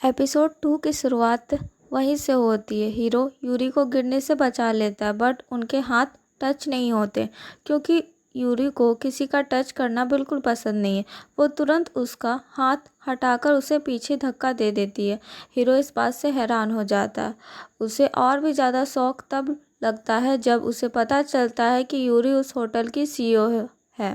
Episode 2 की शुरुआत वहीं से होती है। हीरो यूरी को गिरने से बचा लेता है बट उनके हाथ टच नहीं होते क्योंकि यूरी को किसी का टच करना बिल्कुल पसंद नहीं है। वो तुरंत उसका हाथ हटाकर उसे पीछे धक्का दे देती है। हीरो इस बात से हैरान हो जाता है। उसे और भी ज़्यादा शौक तब लगता है जब उसे पता चलता है कि यूरी उस होटल की सीईओ है।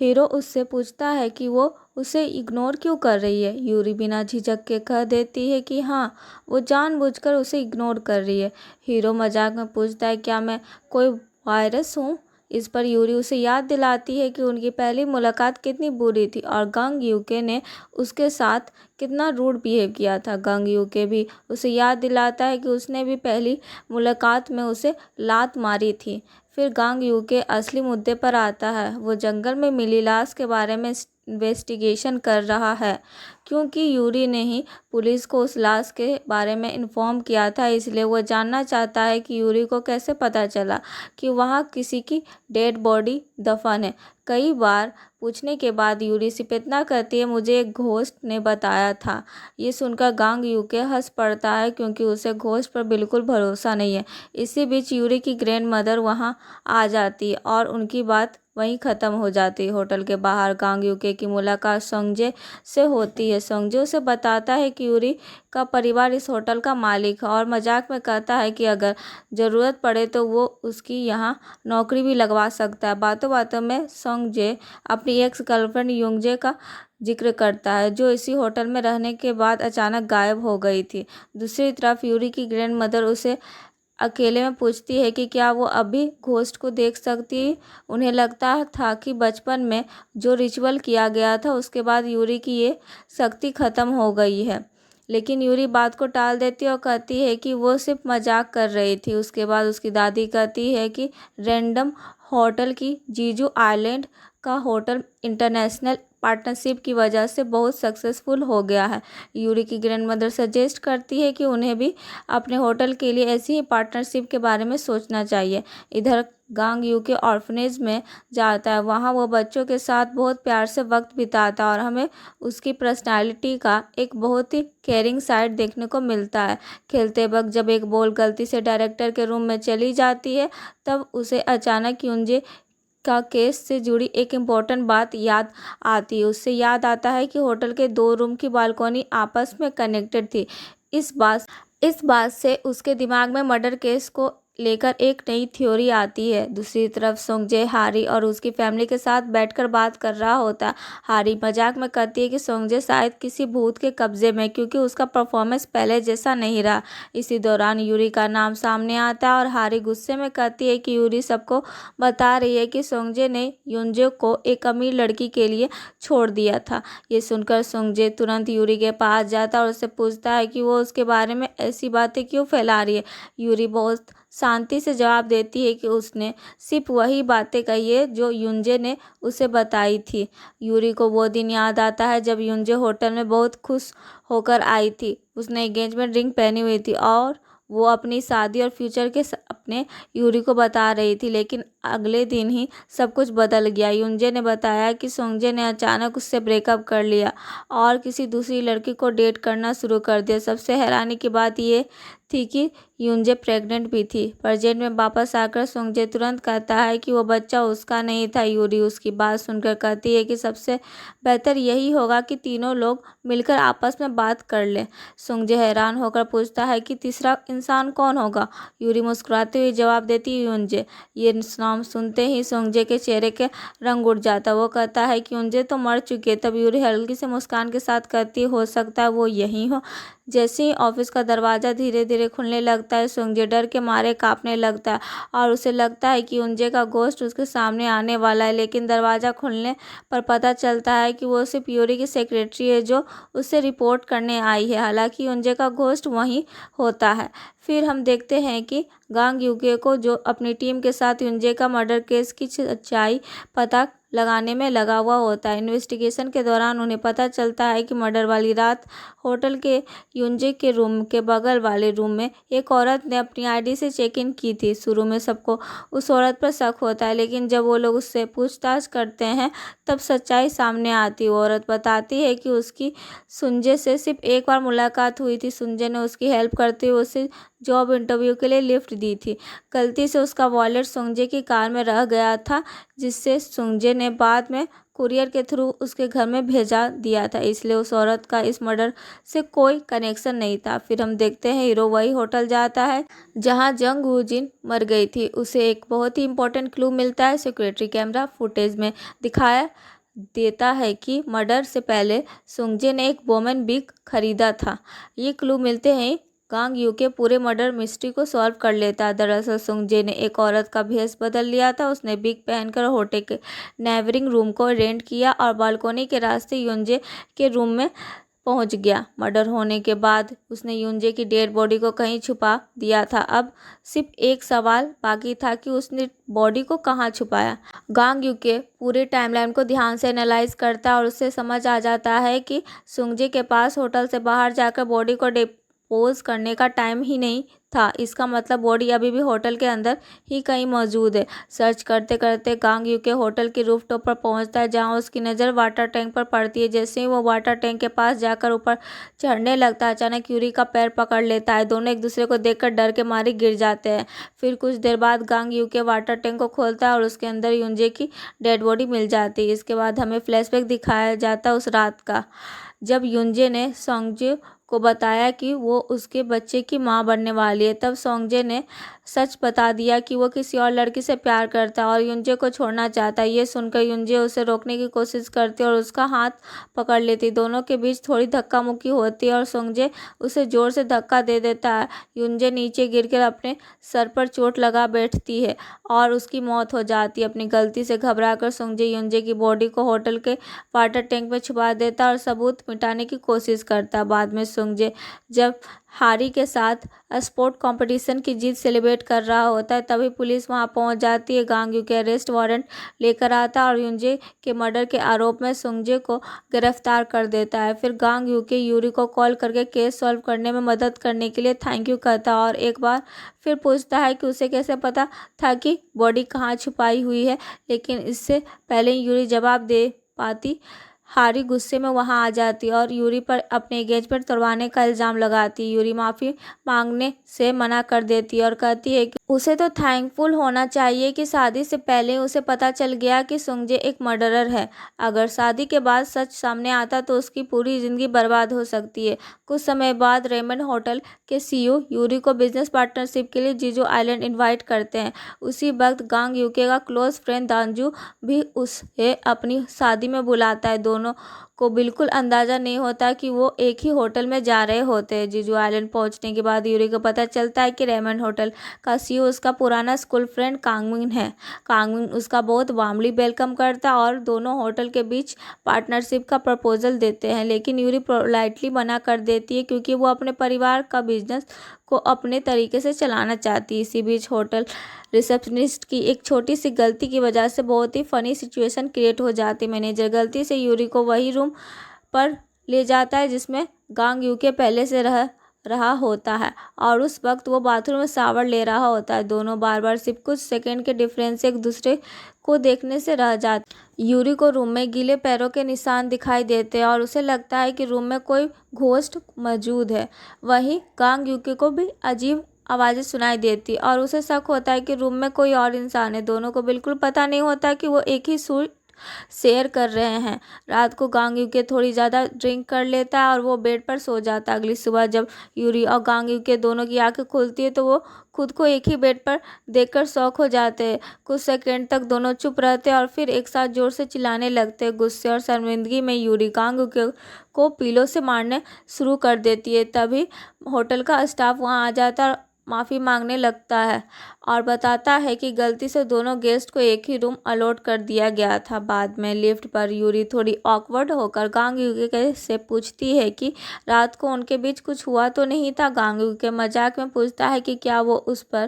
हीरो उससे पूछता है कि वो उसे इग्नोर क्यों कर रही है। यूरी बिना झिझक के कह देती है कि हाँ, वो जानबूझकर उसे इग्नोर कर रही है। हीरो मजाक में पूछता है, क्या मैं कोई वायरस हूँ? इस पर यूरी उसे याद दिलाती है कि उनकी पहली मुलाकात कितनी बुरी थी और गंग यूके ने उसके साथ कितना रूड बिहेव किया था। गंग यूके भी उसे याद दिलाता है कि उसने भी पहली मुलाकात में उसे लात मारी थी। फिर गांग यूके असली मुद्दे पर आता है। वो जंगल में मिली लाश के बारे में इन्वेस्टिगेशन कर रहा है क्योंकि यूरी ने ही पुलिस को उस लाश के बारे में इन्फॉर्म किया था। इसलिए वो जानना चाहता है कि यूरी को कैसे पता चला कि वहाँ किसी की डेड बॉडी दफन है। कई बार पूछने के बाद यूरी सिर्फ इतना कहती है, मुझे एक घोस्ट ने बताया था। ये सुनकर गांग यूके हंस पड़ता है क्योंकि उसे घोस्ट पर बिल्कुल भरोसा नहीं है। इसी बीच यूरी की ग्रैंड मदर वहाँ आ जाती है और उनकी बात वहीं ख़त्म हो जाती है। होटल के बाहर गांग यूके की मुलाकात सोंगजे से होती है। सोंगजे उसे बताता है कि यूरी का परिवार इस होटल का मालिक है और मजाक में कहता है कि अगर ज़रूरत पड़े तो वो उसकी यहाँ नौकरी भी लगवा सकता है। बातों बातों में सोंगजे अपनी एक्स गर्लफ्रेंड युंगजे का जिक्र करता है जो इसी होटल में रहने के बाद अचानक गायब हो गई थी। दूसरी तरफ यूरी की ग्रैंड मदर उसे अकेले में पूछती है कि क्या वो अभी घोस्ट को देख सकती है। उन्हें लगता था कि बचपन में जो रिचुअल किया गया था उसके बाद यूरी की ये शक्ति खत्म हो गई है, लेकिन यूरी बात को टाल देती है और कहती है कि वो सिर्फ मजाक कर रही थी। उसके बाद उसकी दादी कहती है कि रैंडम होटल की जीजू आइलैंड का होटल इंटरनेशनल पार्टनरशिप की वजह से बहुत सक्सेसफुल हो गया है। यूरी की ग्रैंड मदर सजेस्ट करती है कि उन्हें भी अपने होटल के लिए ऐसी ही पार्टनरशिप के बारे में सोचना चाहिए। इधर गांग यूके ऑर्फनेज में जाता है। वहाँ वो बच्चों के साथ बहुत प्यार से वक्त बिताता है और हमें उसकी पर्सनालिटी का एक बहुत ही केयरिंग साइड देखने को मिलता है। खेलते वक्त जब एक बॉल गलती से डायरेक्टर के रूम में चली जाती है तब उसे अचानक युंजे का केस से जुड़ी एक इम्पोर्टेंट बात याद आती है। उससे याद आता है कि होटल के 2 रूम की बालकनी आपस में कनेक्टेड थी। इस बात से उसके दिमाग में मर्डर केस को लेकर एक नई थ्योरी आती है। दूसरी तरफ सोंगजे हारी और उसकी फैमिली के साथ बैठकर बात कर रहा होता है। हारी मजाक में कहती है कि सोंगजे शायद किसी भूत के कब्जे में क्योंकि उसका परफॉर्मेंस पहले जैसा नहीं रहा। इसी दौरान यूरी का नाम सामने आता है और हारी गुस्से में कहती है कि यूरी सबको बता रही है कि सोंगजे ने युंजे को एक अमीर लड़की के लिए छोड़ दिया था। ये सुनकर सोंगजे तुरंत यूरी के पास जाता है और उससे पूछता है कि वो उसके बारे में ऐसी बातें क्यों फैला रही है। यूरी बहुत शांति से जवाब देती है कि उसने सिर्फ वही बातें कही है जो युंजे ने उसे बताई थी। यूरी को वो दिन याद आता है जब युंजे होटल में बहुत खुश होकर आई थी। उसने एंगेजमेंट रिंग पहनी हुई थी और वो अपनी शादी और फ्यूचर के अपने यूरी को बता रही थी, लेकिन अगले दिन ही सब कुछ बदल गया। युंजे ने बताया कि सोंगजे ने अचानक उससे ब्रेकअप कर लिया और किसी दूसरी लड़की को डेट करना शुरू कर दिया। सबसे हैरानी की बात ये थी कि युंजे प्रेग्नेंट भी थी। प्रेजेंट में वापस आकर सोंगजे तुरंत कहता है कि वो बच्चा उसका नहीं था। यूरी उसकी बात सुनकर कहती है कि सबसे बेहतर यही होगा कि तीनों लोग मिलकर आपस में बात कर लें। सोंगजे हैरान होकर पूछता है कि तीसरा इंसान कौन होगा। यूरी मुस्कुराते हुए जवाब देती है, युंजे। ये नाम सुनते ही सोंगजे के चेहरे के रंग उड़ जाता है। वो कहता है कि युंजे तो मर चुके। तब यूरी हल्की से मुस्कान के साथ कहती है, हो सकता है वो यही हो। जैसे ही ऑफिस का दरवाज़ा धीरे धीरे खुलने लगता है सोंगजे डर के मारे कांपने लगता है और उसे लगता है कि युंजे का घोस्ट उसके सामने आने वाला है। लेकिन दरवाज़ा खुलने पर पता चलता है कि वो सिर्फ यूरी की सेक्रेटरी है जो उससे रिपोर्ट करने आई है। हालांकि युंजे का घोस्ट वहीं होता है। फिर हम देखते हैं कि गांग यूके को जो अपनी टीम के साथ युंजे का मर्डर केस की सच्चाई पता लगाने में लगा हुआ होता है। इन्वेस्टिगेशन के दौरान उन्हें पता चलता है कि मर्डर वाली रात होटल के युंजे के रूम के बगल वाले रूम में एक औरत ने अपनी आईडी से चेक इन की थी। शुरू में सबको उस औरत पर शक होता है, लेकिन जब वो लोग उससे पूछताछ करते हैं तब सच्चाई सामने आती है। वो औरत बताती है कि उसकी सुंजे से सिर्फ एक बार मुलाकात हुई थी। सुंजे ने उसकी हेल्प करते हुए उसे जॉब इंटरव्यू के लिए लिफ्ट दी थी। गलती से उसका वॉलेट सुंजे की कार में रह गया था, जिससे सुंजे ने बाद में कुरियर के थ्रू उसके घर में भेजा दिया था, इसलिए उस औरत का इस मर्डर से कोई कनेक्शन नहीं था। फिर हम देखते हैं हीरो वही होटल जाता है जहां जंग वू जिन मर गई थी। उसे एक बहुत ही इंपॉर्टेंट क्लू मिलता है। सिक्योरिटी कैमरा फुटेज में दिखाया देता है कि मर्डर से पहले सुंजे ने एक वोमेन बिग खरीदा था। ये क्लू मिलते हैं गांग यू के पूरे मर्डर मिस्ट्री को सॉल्व कर लेता है। दरअसल सुंगजे ने एक औरत का भेष बदल लिया था। उसने बिग पहनकर होटल के नेबरिंग रूम को रेंट किया और बालकोनी के रास्ते युंजे के रूम में पहुंच गया। मर्डर होने के बाद उसने युंजे की डेड बॉडी को कहीं छुपा दिया था। अब सिर्फ एक सवाल बाकी था कि उसने बॉडी को कहाँ छुपाया। गांग यू के पूरे टाइमलाइन को ध्यान से एनालाइज करता है और उससे समझ आ जाता है कि सुंगजे के पास होटल से बाहर जाकर बॉडी को डिस्पोज करने का टाइम ही नहीं था। इसका मतलब बॉडी अभी भी होटल के अंदर ही कहीं मौजूद है। सर्च करते करते गांग यू के होटल की रूफटॉप पर पहुंचता है, जहां उसकी नज़र वाटर टैंक पर पड़ती है। जैसे ही वो वाटर टैंक के पास जाकर ऊपर चढ़ने लगता है, अचानक यूरी का पैर पकड़ लेता है। दोनों एक दूसरे को देखकर डर के मारे गिर जाते हैं। फिर कुछ देर बाद गांग यू के वाटर टैंक को खोलता है और उसके अंदर युंजे की डेड बॉडी मिल जाती है। इसके बाद हमें फ्लैशबैक दिखाया जाता है उस रात का, जब युंजे ने सोंगजे को बताया कि वो उसके बच्चे की मां बनने वाली है। तब सोंगजे ने सच बता दिया कि वो किसी और लड़की से प्यार करता है और युंजे को छोड़ना चाहता है। ये सुनकर युंजे उसे रोकने की कोशिश करती है और उसका हाथ पकड़ लेती। दोनों के बीच थोड़ी धक्का मुक्की होती है और सोंगजे उसे जोर से धक्का दे देता है। युंजे नीचे गिरकर अपने सर पर चोट लगा बैठती है और उसकी मौत हो जाती है। अपनी गलती से घबराकर सोंगजे युंजे की बॉडी को होटल के वाटर टैंक में छुपा देता है और सबूत मिटाने की कोशिश करता है। बाद में सोंगजे जब हारी के साथ स्पोर्ट कंपटीशन की जीत सेलिब्रेट कर रहा होता है, तभी पुलिस वहां पहुंच जाती है। गांग यू के अरेस्ट वारंट लेकर आता है और युंजे के मर्डर के आरोप में सोंगजे को गिरफ्तार कर देता है। फिर गांग यू के यूरी को कॉल करके केस सॉल्व करने में मदद करने के लिए थैंक यू कहता है और एक बार फिर पूछता है कि उसे कैसे पता था कि बॉडी कहाँ छुपाई हुई है, लेकिन इससे पहले यूरी जवाब दे पाती, हारी गुस्से में वहां आ जाती और यूरी पर अपने एंगेजमेंट तोड़वाने का इल्ज़ाम लगाती। यूरी माफ़ी मांगने से मना कर देती और कहती है कि उसे तो थैंकफुल होना चाहिए कि शादी से पहले उसे पता चल गया कि सुंगजे एक मर्डरर है। अगर शादी के बाद सच सामने आता तो उसकी पूरी ज़िंदगी बर्बाद हो सकती है। कुछ समय बाद रेमंड होटल के सीईओ यूरी को बिजनेस पार्टनरशिप के लिए जीजू आइलैंड इन्वाइट करते हैं। उसी वक्त गांग यूके का क्लोज फ्रेंड दांजू भी उसे अपनी शादी में बुलाता है। दोनों को बिल्कुल अंदाजा नहीं होता कि वो एक ही होटल में जा रहे होते हैं। जीजू आइलैंड पहुंचने के बाद यूरी को पता चलता है कि रेमंड होटल का सीईओ उसका पुराना स्कूल फ्रेंड कांगमिन है। कांगमिन उसका बहुत वार्मली वेलकम करता है और दोनों होटल के बीच पार्टनरशिप का प्रपोजल देते हैं, लेकिन यूरी पोलाइटली मना कर देती है क्योंकि वो अपने परिवार का बिजनेस को अपने तरीके से चलाना चाहती है। इसी बीच होटल रिसेप्शनिस्ट की एक छोटी सी गलती की वजह से बहुत ही फनी सिचुएशन क्रिएट हो जाती है। मैनेजर गलती से यूरी को वही रूम पर ले जाता है जिसमें गांग यू के पहले से रहा होता है और उस वक्त वो बाथरूम में शावर ले रहा होता है। दोनों बार बार सिर्फ कुछ सेकंड के डिफरेंस से एक दूसरे को देखने से रह जाते। यूरी को रूम में गीले पैरों के निशान दिखाई देते हैं और उसे लगता है कि रूम में कोई घोस्ट मौजूद है। वहीं गांग यूके को भी अजीब आवाज़ें सुनाई देती और उसे शक होता है कि रूम में कोई और इंसान है। दोनों को बिल्कुल पता नहीं होता कि वो एक ही सूट शेयर कर रहे हैं। रात को गांग यूके थोड़ी ज़्यादा ड्रिंक कर लेता है और वो बेड पर सो जाता है। अगली सुबह जब यूरी और गांग यूके दोनों की आंखें खुलती है तो वो खुद को एक ही बेड पर देखकर शॉक हो जाते हैं। कुछ सेकंड तक दोनों चुप रहते हैं और फिर एक साथ जोर से चिल्लाने लगते हैं। गुस्से और शर्मिंदगी में यूरी गांग यूके को पीलो से मारने शुरू कर देती है। तभी होटल का स्टाफ वहाँ आ जाता है और माफ़ी मांगने लगता है और बताता है कि गलती से दोनों गेस्ट को एक ही रूम अलॉट कर दिया गया था। बाद में लिफ्ट पर यूरी थोड़ी ऑकवर्ड होकर गांग यूके से पूछती है कि रात को उनके बीच कुछ हुआ तो नहीं था। गांग यूके मजाक में पूछता है कि क्या वो उस पर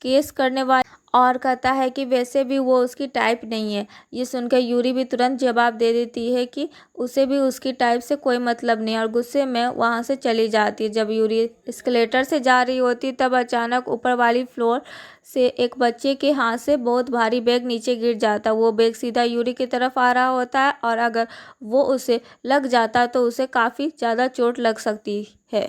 केस करने वाले और कहता है कि वैसे भी वो उसकी टाइप नहीं है। ये सुनकर यूरी भी तुरंत जवाब दे देती है कि उसे भी उसकी टाइप से कोई मतलब नहीं, और गुस्से में वहाँ से चली जाती है। जब यूरी एस्केलेटर से जा रही होती तब अचानक ऊपर वाली फ्लोर से एक बच्चे के हाथ से बहुत भारी बैग नीचे गिर जाता। वो बैग सीधा यूरी की तरफ आ रहा होता है, और अगर वो उसे लग जाता तो उसे काफ़ी ज़्यादा चोट लग सकती है।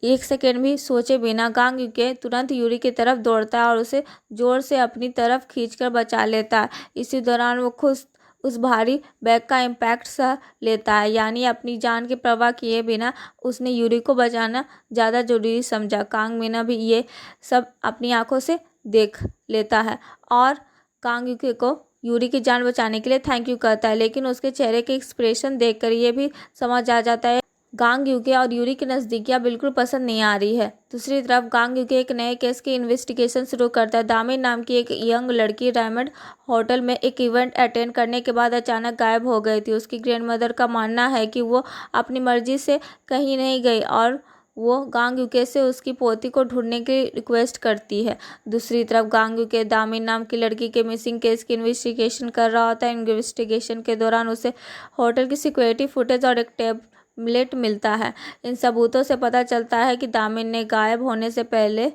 एक सेकेंड भी सोचे बिना गांग यूके तुरंत यूरी की तरफ दौड़ता है और उसे जोर से अपनी तरफ खींचकर बचा लेता है। इसी दौरान वो खुद उस भारी बैग का इम्पैक्ट सह लेता है, यानी अपनी जान की परवाह किए बिना उसने यूरी को बचाना ज़्यादा जरूरी समझा। कांग मीना भी ये सब अपनी आंखों से देख लेता है और कांग यूके को यूरी की जान बचाने के लिए थैंक यू कहता है, लेकिन उसके चेहरे के एक्सप्रेशन देखकर ये भी समझ आ जाता है गांग यूके और यूरी की नज़दीकियाँ बिल्कुल पसंद नहीं आ रही है। दूसरी तरफ गांग यूके एक नए केस की इन्वेस्टिगेशन शुरू करता है। दामिन नाम की एक यंग लड़की डायमंड होटल में एक इवेंट अटेंड करने के बाद अचानक गायब हो गई थी। उसकी ग्रैंडमदर का मानना है कि वो अपनी मर्जी से कहीं नहीं गई और वो गांग यूके से उसकी पोती को ढूंढने की रिक्वेस्ट करती है। दूसरी तरफ गांग यूके दामिन नाम की लड़की के मिसिंग केस की इन्वेस्टिगेशन कर रहा होता है। इन्वेस्टिगेशन के दौरान उसे होटल की सिक्योरिटी फुटेज और एक टेबलेट मिलता है। इन सबूतों से पता चलता है कि दामिन ने गायब होने से पहले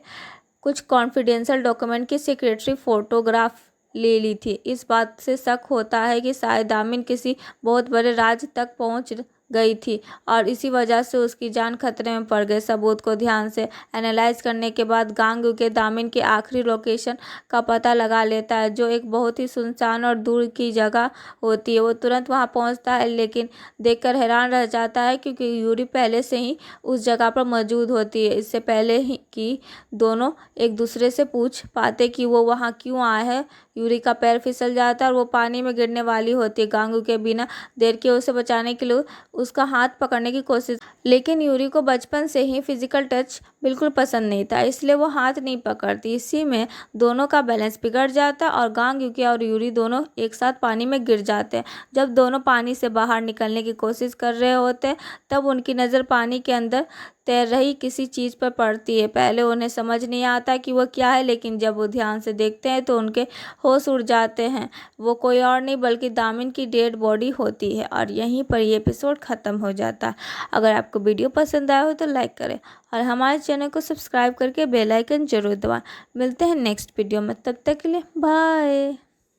कुछ कॉन्फिडेंशियल डॉक्यूमेंट की सीक्रेटरी फोटोग्राफ ले ली थी। इस बात से शक होता है कि शायद दामिन किसी बहुत बड़े राज तक पहुंच गई थी और इसी वजह से उसकी जान खतरे में पड़ गई। सबूत को ध्यान से एनालाइज करने के बाद गांग यूके दामिन की आखिरी लोकेशन का पता लगा लेता है, जो एक बहुत ही सुनसान और दूर की जगह होती है। वो तुरंत वहां पहुंचता है, लेकिन देखकर हैरान रह जाता है क्योंकि यूरी पहले से ही उस जगह पर मौजूद होती है। इससे पहले ही कि दोनों एक दूसरे से पूछ पाते कि वो वहाँ क्यों आए हैं, यूरी का पैर फिसल जाता है और वो पानी में गिरने वाली होती है। गांग यूके बिना देर के उसे बचाने के लिए उसका हाथ पकड़ने की कोशिश, लेकिन यूरी को बचपन से ही फिजिकल टच बिल्कुल पसंद नहीं था, इसलिए वो हाथ नहीं पकड़ती। इसी में दोनों का बैलेंस बिगड़ जाता है और गांग यूके और यूरी दोनों एक साथ पानी में गिर जाते हैं। जब दोनों पानी से बाहर निकलने की कोशिश कर रहे होते हैं तब उनकी नज़र पानी के अंदर तैर रही किसी चीज़ पर पड़ती है। पहले उन्हें समझ नहीं आता कि वो क्या है, लेकिन जब वो ध्यान से देखते हैं तो उनके होश उड़ जाते हैं। वो कोई और नहीं बल्कि दामिन की डेड बॉडी होती है। और यहीं पर ये एपिसोड ख़त्म हो जाता है। अगर आपको वीडियो पसंद आया हो तो लाइक करें और हमारे चैनल को सब्सक्राइब करके बेल आइकन जरूर दबाएं। मिलते हैं नेक्स्ट वीडियो में, तब तक के लिए बाय।